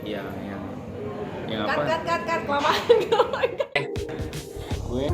yang apa? Kat, kelamaan. Gue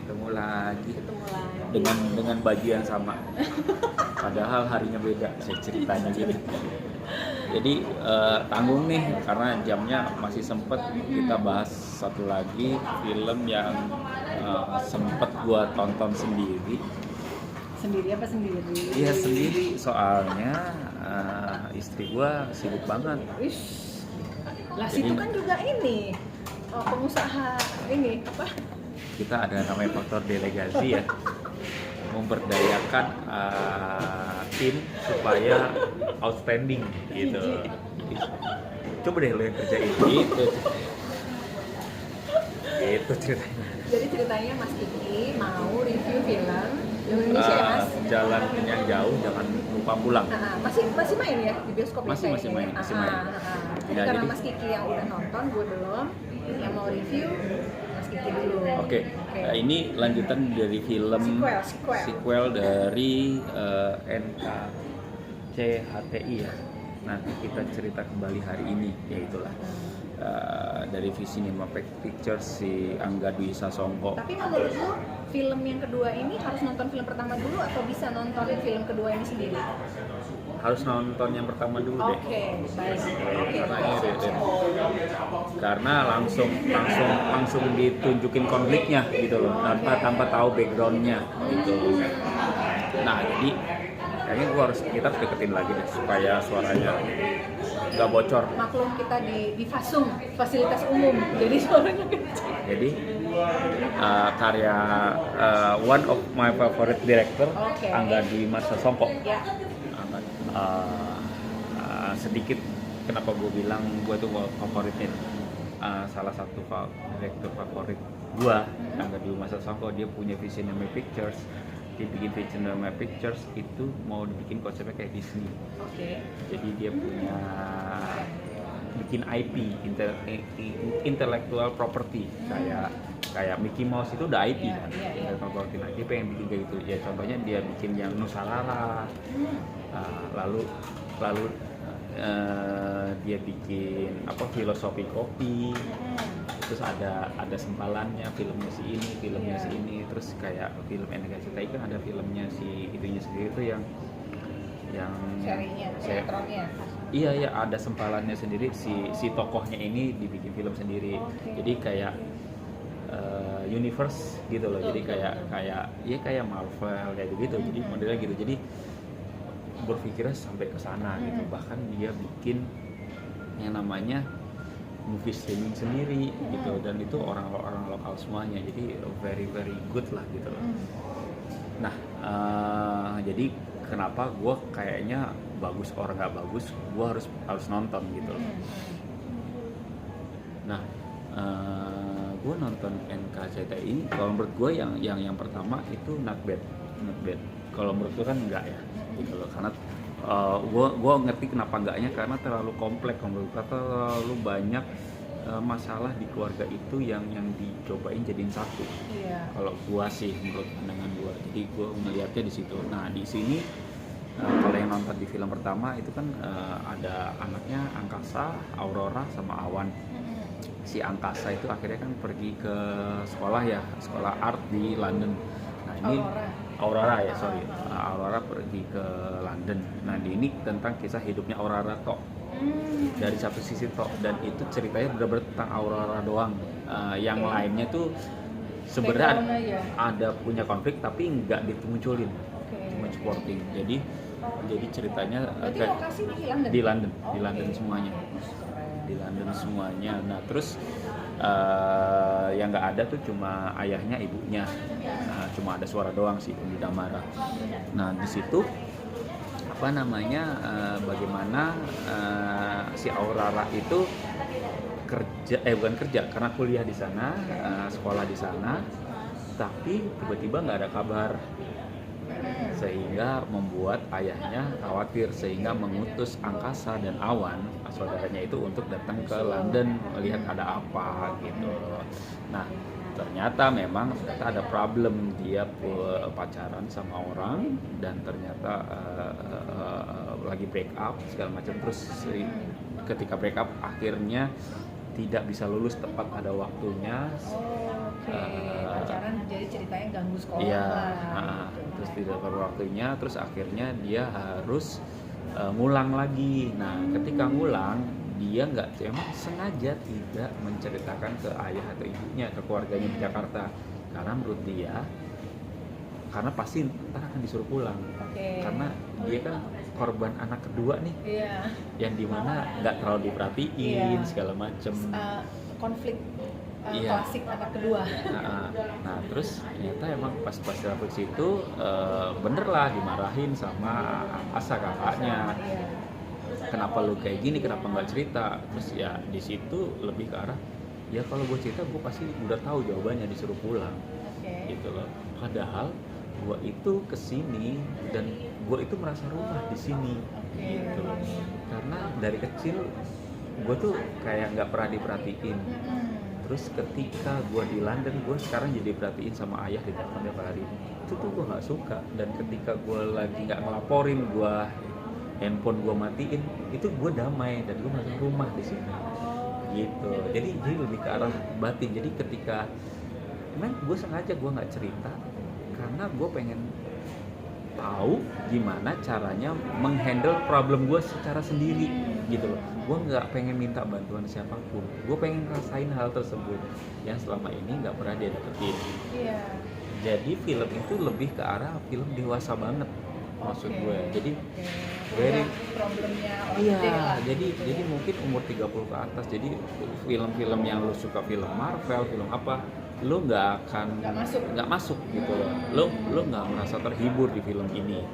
ketemu lagi Ketemu lagi. dengan baju yang sama. Padahal harinya beda, saya ceritanya gitu. Jadi tanggung nih karena jamnya masih sempet kita bahas satu lagi film yang sempet gua tonton sendiri. Sendiri apa sendiri? Iya sendiri, soalnya istri gua sibuk banget. Wish. Lah Jadi- situ kan juga ini pengusaha ini apa? Kita ada namanya faktor delegasi ya, memberdayakan tim supaya outstanding gitu. Jadi, coba deh lo yang kerjain gitu. Itu ceritanya. Jadi ceritanya Mas Kiki mau review film Indonesia ya Mas? Jalan yang jauh jangan lupa pulang. Masih main ya di bioskop Masih ya? main. Jadi Ya, karena jadi- Mas Kiki yang udah nonton, gue belum, yang mau review Mas Kiki dulu. Oke. Ini lanjutan dari film Sequel. dari NKCHTI ya. Nanti kita cerita kembali hari ini, yaitulah dari Cinema Pictures si Angga Dwi Sasongko. Tapi menurut lu film yang kedua ini harus nonton film pertama dulu atau bisa nonton film kedua ini sendiri? Harus nonton yang pertama dulu deh. Oke, baik. Karena ini karena langsung ditunjukin konfliknya gitu loh, tanpa tahu backgroundnya gitu. Nah jadi kayaknya kita harus deketin lagi deh supaya suaranya nggak bocor. Maklum kita di Fasum, fasilitas umum, jadi suaranya kecil. Jadi karya one of my favorite director, Oke. Angga Dwi Sasongko. Ya. Sedikit kenapa gue bilang gue tuh favoritnya, salah satu direktur favorit gue, Angga Dwi Sasongko. Dia punya Cinema Pictures. Dia bikin Cinema Pictures itu mau dibikin konsepnya kayak Disney. Oke. Jadi dia punya bikin IP, intellectual property, kayak Mickey Mouse itu udah IP kan. Iya. Intellectual property. Nah, dia pengen bikin kayak gitu. Ya contohnya dia bikin yang Nusarara. Lalu dia bikin filosofi kopi. Terus ada sempalannya, filmnya si ini, terus kayak film NKCTI kan ada filmnya si itunya sendiri tuh yang Serinya, sinetronnya. Iya ada sempalannya sendiri, si tokohnya ini dibikin film sendiri. Jadi kayak universe gitu loh. Jadi kayak Marvel kayak gitu. Jadi modelnya gitu. Jadi berpikirnya sampai ke sana gitu. Bahkan dia bikin yang namanya movie streaming sendiri gitu, dan itu orang-orang lokal semuanya. Jadi very very good lah gitu loh. Nah jadi kenapa gue kayaknya bagus orang nggak bagus, gue harus nonton gitu loh. Nah gue nonton NKCTI ini, kalau menurut gue yang pertama itu not bad. Kalau menurut gue kan enggak ya gitu loh, karena gue ngerti kenapa enggaknya, karena terlalu kompleks, terlalu banyak masalah di keluarga itu yang dicobain jadiin satu. Iya. Kalau gue sih menurut pandangan gue, jadi gue melihatnya di situ. Nah di sini kalau yang nonton di film pertama itu kan ada anaknya Angkasa, Aurora sama Awan. Si Angkasa itu akhirnya kan pergi ke sekolah art di London. Nah ini Aurora pergi ke London. Nah ini tentang kisah hidupnya Aurora tok, dari satu sisi tok, dan itu ceritanya benar-benar tentang Aurora doang. Yang lainnya tuh sebenarnya ada punya konflik tapi nggak dimunculin, cuma supporting. Jadi ceritanya lokasi di London semuanya. Di London semuanya. Nah terus yang nggak ada tuh cuma ayahnya, ibunya. Cuma ada suara doang sih, Umi Damara. Nah di situ bagaimana si Aurora itu bukan kerja karena kuliah di sana, sekolah di sana, tapi tiba-tiba nggak ada kabar, sehingga membuat ayahnya khawatir, sehingga mengutus Angkasa dan Awan, saudaranya itu, untuk datang ke London melihat ada apa gitu. Nah Ternyata memang ada problem, dia pacaran sama orang dan ternyata lagi break up segala macam, terus ketika break up akhirnya tidak bisa lulus tepat pada waktunya. Pacaran jadi ceritanya ganggu sekolah Iya, lah. terus tidak pada waktunya, terus akhirnya dia harus ngulang lagi. Nah, ketika ngulang dia emang sengaja tidak menceritakan ke ayah atau ibunya, ke keluarganya di Jakarta, karena menurut dia karena pasti ntar akan disuruh pulang. Karena dia kan korban anak kedua nih, yang dimana nggak terlalu diperhatiin segala macem. Konflik klasik anak kedua. Nah, terus ternyata emang pas dapet situ bener lah dimarahin sama Asa kakaknya. Kenapa lu kayak gini, kenapa nggak cerita? Terus ya di situ lebih ke arah ya kalau gue cerita gue pasti udah tahu jawabannya, disuruh pulang. Gitu loh. Padahal gue itu kesini dan gue itu merasa rumah di sini. Gitu loh. Karena dari kecil gue tuh kayak nggak pernah diperhatiin. Terus ketika gue di London, gue sekarang jadi perhatiin sama ayah di telepon tiap hari. Itu tuh gue nggak suka. Dan ketika gue lagi nggak ngelaporin, gue handphone gue matiin, itu gue damai dan gue merasa rumah di sini. Gitu. Jadi lebih ke arah batin. Jadi ketika gue sengaja gue nggak cerita karena gue pengen tahu gimana caranya menghandle problem gue secara sendiri gitu loh. Gue nggak pengen minta bantuan siapapun, gue pengen rasain hal tersebut yang selama ini nggak pernah dia dapetin. Jadi film itu lebih ke arah film dewasa banget maksud gue. Jadi very problemnya jadi mungkin umur 30 ke atas. Jadi film-film yang lo suka, film Marvel, film apa, lo nggak masuk gitu loh. Lo nggak merasa terhibur di film ini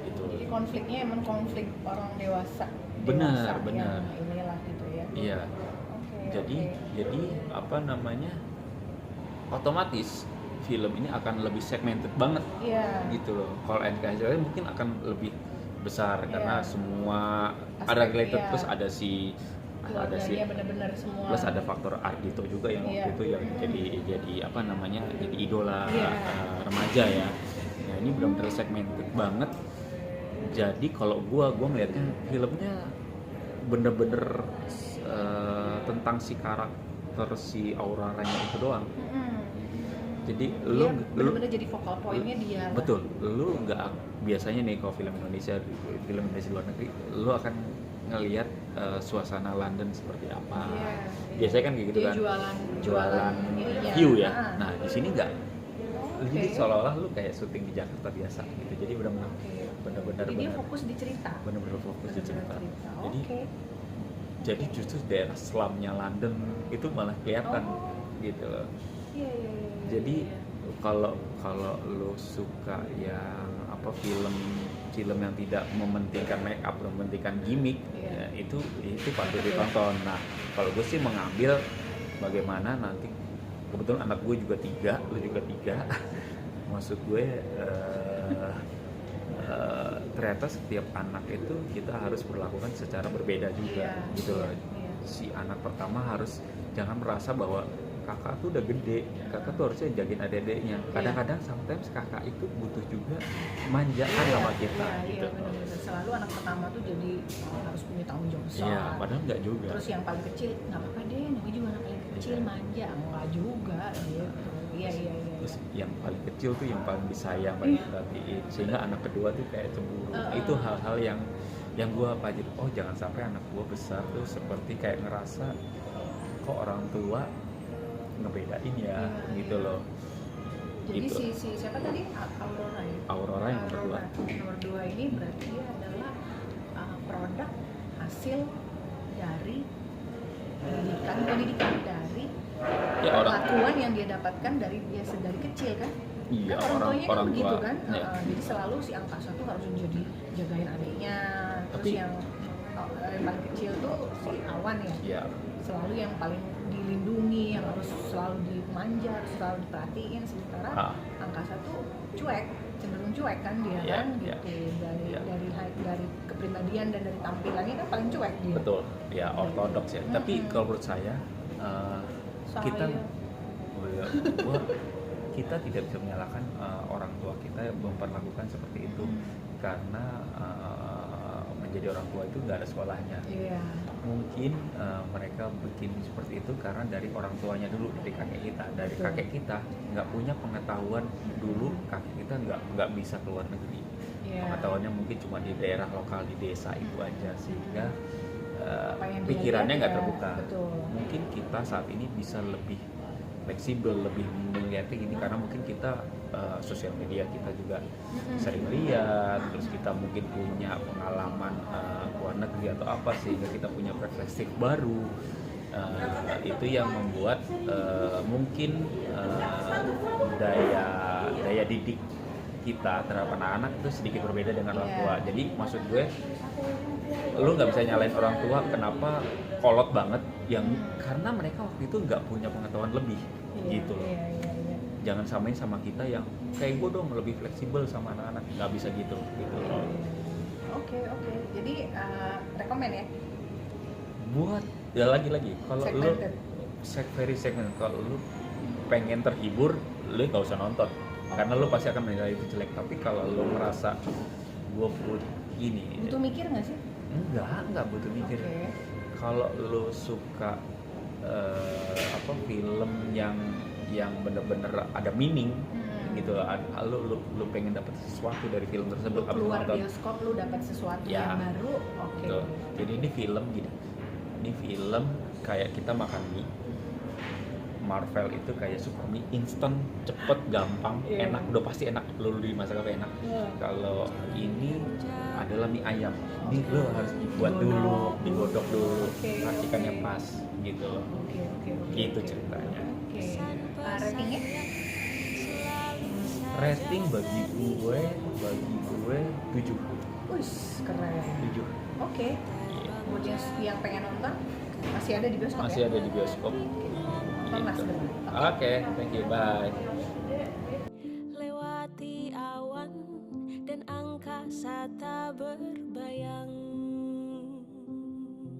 gitu. Jadi konfliknya emang konflik orang dewasa. Benar. Inilah gitu ya. Iya. Jadi apa namanya, otomatis film ini akan lebih segmented banget gitu loh. Kalau NKCTV mungkin akan lebih besar karena semua ada related, terus ada si bener-bener semua. Plus ada faktor Ardhito juga yang waktu itu yang jadi apa namanya, jadi idola remaja ya. Nah ini benar-benar segmented banget. Jadi kalau gue ngelihatnya filmnya bener-bener tentang si karakter si Auroranya itu doang. Jadi lu bener-bener jadi focal point-nya dia. Betul. Lu nggak biasanya nih kalau film Indonesia luar negeri, lu akan ngelihat suasana London seperti apa. Biasanya kan kayak gitu dia kan. Jualan view ya. Nah, di sini enggak. Jadi seolah-olah lu kayak syuting di Jakarta biasa gitu. Jadi benar-benar Jadi dia fokus di cerita. Benar-benar fokus di cerita. Jadi justru daerah slumnya London itu malah kelihatan gitu loh. Jadi kalau lu suka yang apa film yang tidak mementingkan make up, mementingkan gimmick, ya, itu patut ditonton. Nah, kalau gue sih mengambil bagaimana nanti, kebetulan anak gue juga 3, lu juga 3. Maksud gue ternyata setiap anak itu kita harus perlakukan secara berbeda juga gitu loh. Si anak pertama harus jangan merasa bahwa kakak tuh udah gede, kakak tuh harusnya jagain adik-adiknya. Kadang-kadang sometimes kakak itu butuh juga manjaan sama kita gitu. Bener-bener. Selalu anak pertama tuh jadi harus punya tanggung jawab besar. Padahal enggak juga. Terus yang paling kecil nggak apa-apa deh, namanya juga anak paling kecil manja, enggak juga gitu. Iya. Terus yang paling kecil tuh yang paling disayang, paling diperhatiin, sehingga anak kedua tuh kayak cemburu. Itu hal-hal yang gue pelajari. Oh jangan sampai anak gue besar tuh seperti kayak ngerasa kok orang tua ngebedain ya gitu loh. Jadi gitu. si siapa tadi? Aurora ya? Aurora yang kedua. Nomor 2 ini berarti dia adalah produk hasil dari pendidikan dari pengetahuan yang dia dapatkan dari kecil kan? Iya, kan orang tuanya kan begitu tua, kan? ya. Jadi selalu si Angkasa tuh harus jadi jagain adiknya. Terus yang paling kecil tuh si Awan ya? Iya. Selalu yang paling dilindungi, yang harus selalu dimanja, harus selalu diperhatiin. Sementara Angkasa tuh cenderung cuek kan dia kan gitu. Dari kepribadian dan dari tampilannya kan paling cuek dia. Betul, ya ortodoks ya. Tapi kalau menurut saya kita Gua kita tidak bisa menyalahkan orang tua kita yang memperlakukan seperti itu, karena menjadi orang tua itu nggak ada sekolahnya. Mungkin mereka bikin seperti itu karena dari orang tuanya dulu, dari kakek kita. Dari kakek kita nggak punya pengetahuan dulu, kakek kita nggak bisa keluar negeri. Pengetahuannya mungkin cuma di daerah lokal, di desa itu aja, sehingga pikirannya nggak terbuka. Mungkin kita saat ini bisa lebih fleksibel, lebih melihatnya gini karena mungkin kita sosial media kita juga sering lihat, terus kita mungkin punya pengalaman luar negeri atau apa, sehingga kita punya perspektif baru. Itu yang membuat mungkin daya didik kita terhadap anak-anak itu sedikit berbeda dengan orang tua. Jadi maksud gue, lu nggak bisa nyalain orang tua kenapa kolot banget, yang karena mereka waktu itu nggak punya pengetahuan lebih gitu loh. Jangan samain sama kita yang kayak gue dong, lebih fleksibel sama anak-anak, nggak bisa gitu loh. Oke. Jadi rekomen ya buat ya lagi kalau lu very segment, kalau lu pengen terhibur lu nggak usah nonton karena lu pasti akan menilai itu jelek. Tapi kalau lu merasa gue butuh mikir nggak sih? Enggak butuh mikir. Kalau lu suka film yang bener-bener ada meaning gitu, lu pengen dapat sesuatu dari film tersebut, lu keluar bioskop lu dapat sesuatu yang baru. Jadi ini film gitu, ini film kayak kita makan mie. Marvel itu kayak suka mie instan, cepet, gampang, enak, udah pasti enak, lu dimasak apa enak. Kalau ini adalah mie ayam, ini lu harus dibuat dulu, digodok dulu, racikannya pas gitu loh. Gitu ceritanya. Ratingnya? Rating bagi gue 7. Keren. 7. Buat yang pengen nonton masih ada di bioskop. Masih ada di bioskop. Oke, thank you, bye. Lewati awan dan angkasa tak berbayang.